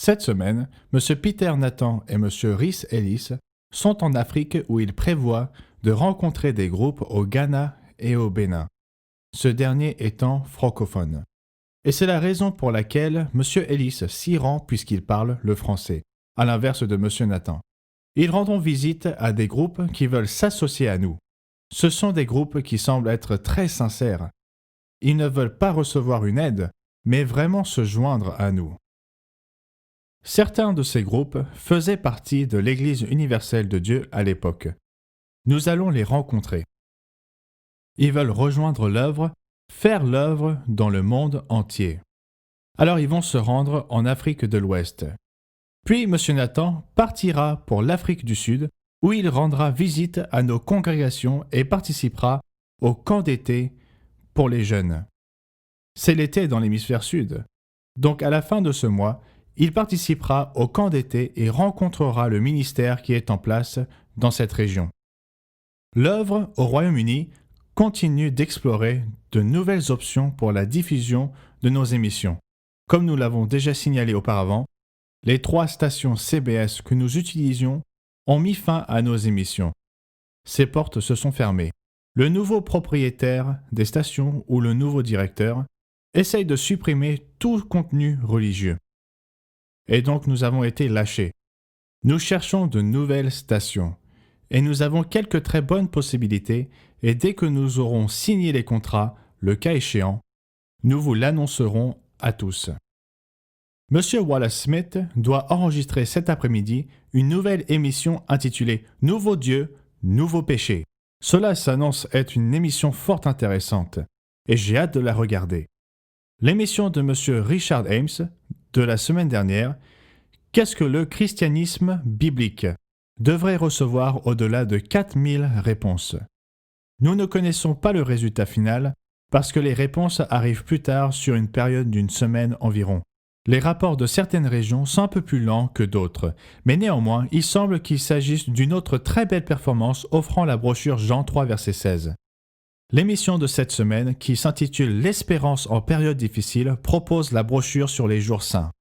Cette semaine, M. Peter Nathan et M. Rhys Ellis sont en Afrique où ils prévoient de rencontrer des groupes au Ghana et au Bénin, ce dernier étant francophone. Et c'est la raison pour laquelle M. Ellis s'y rend puisqu'il parle le français, à l'inverse de M. Nathan. Ils rendront visite à des groupes qui veulent s'associer à nous. Ce sont des groupes qui semblent être très sincères. Ils ne veulent pas recevoir une aide, mais vraiment se joindre à nous. Certains de ces groupes faisaient partie de l'Église universelle de Dieu à l'époque. Nous allons les rencontrer. Ils veulent rejoindre l'œuvre, faire l'œuvre dans le monde entier. Alors ils vont se rendre en Afrique de l'Ouest. Puis M. Nathan partira pour l'Afrique du Sud, où il rendra visite à nos congrégations et participera au camp d'été pour les jeunes. C'est l'été dans l'hémisphère sud. Donc à la fin de ce mois, il participera au camp d'été et rencontrera le ministère qui est en place dans cette région. L'œuvre au Royaume-Uni continue d'explorer de nouvelles options pour la diffusion de nos émissions. Comme nous l'avons déjà signalé auparavant, les 3 stations CBS que nous utilisions ont mis fin à nos émissions. Ces portes se sont fermées. Le nouveau propriétaire des stations ou le nouveau directeur essaye de supprimer tout contenu religieux. Et donc nous avons été lâchés. Nous cherchons de nouvelles stations. Et nous avons quelques très bonnes possibilités et dès que nous aurons signé les contrats, le cas échéant, nous vous l'annoncerons à tous. Monsieur Wallace Smith doit enregistrer cet après-midi une nouvelle émission intitulée « Nouveau Dieu, Nouveau Péché ». Cela s'annonce être une émission fort intéressante et j'ai hâte de la regarder. L'émission de Monsieur Richard Ames de la semaine dernière « Qu'est-ce que le christianisme biblique ?» devrait recevoir au-delà de 4000 réponses. Nous ne connaissons pas le résultat final parce que les réponses arrivent plus tard sur une période d'une semaine environ. Les rapports de certaines régions sont un peu plus lents que d'autres, mais néanmoins, il semble qu'il s'agisse d'une autre très belle performance offrant la brochure Jean 3, verset 16. L'émission de cette semaine, qui s'intitule « L'espérance en période difficile », propose la brochure sur les jours saints.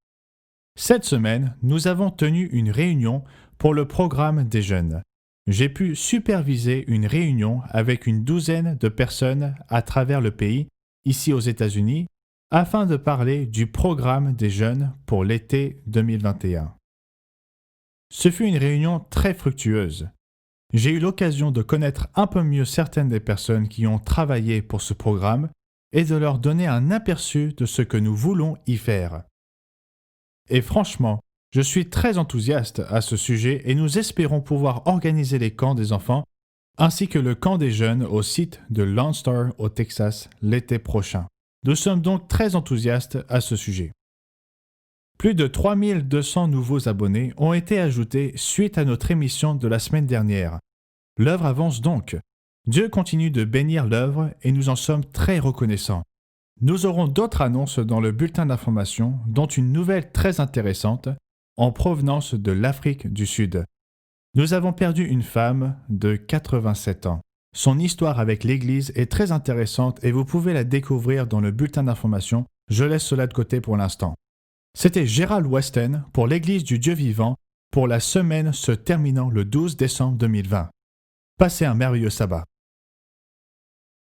Cette semaine, nous avons tenu une réunion pour le programme des jeunes. J'ai pu superviser une réunion avec une douzaine de personnes à travers le pays, ici aux États-Unis, afin de parler du programme des jeunes pour l'été 2021. Ce fut une réunion très fructueuse. J'ai eu l'occasion de connaître un peu mieux certaines des personnes qui ont travaillé pour ce programme et de leur donner un aperçu de ce que nous voulons y faire. Et franchement, je suis très enthousiaste à ce sujet et nous espérons pouvoir organiser les camps des enfants ainsi que le camp des jeunes au site de Lone Star au Texas l'été prochain. Nous sommes donc très enthousiastes à ce sujet. Plus de 3200 nouveaux abonnés ont été ajoutés suite à notre émission de la semaine dernière. L'œuvre avance donc. Dieu continue de bénir l'œuvre et nous en sommes très reconnaissants. Nous aurons d'autres annonces dans le bulletin d'information, dont une nouvelle très intéressante en provenance de l'Afrique du Sud. Nous avons perdu une femme de 87 ans. Son histoire avec l'Église est très intéressante et vous pouvez la découvrir dans le bulletin d'information. Je laisse cela de côté pour l'instant. C'était Gérald Weston pour l'Église du Dieu vivant pour la semaine se terminant le 12 décembre 2020. Passez un merveilleux sabbat.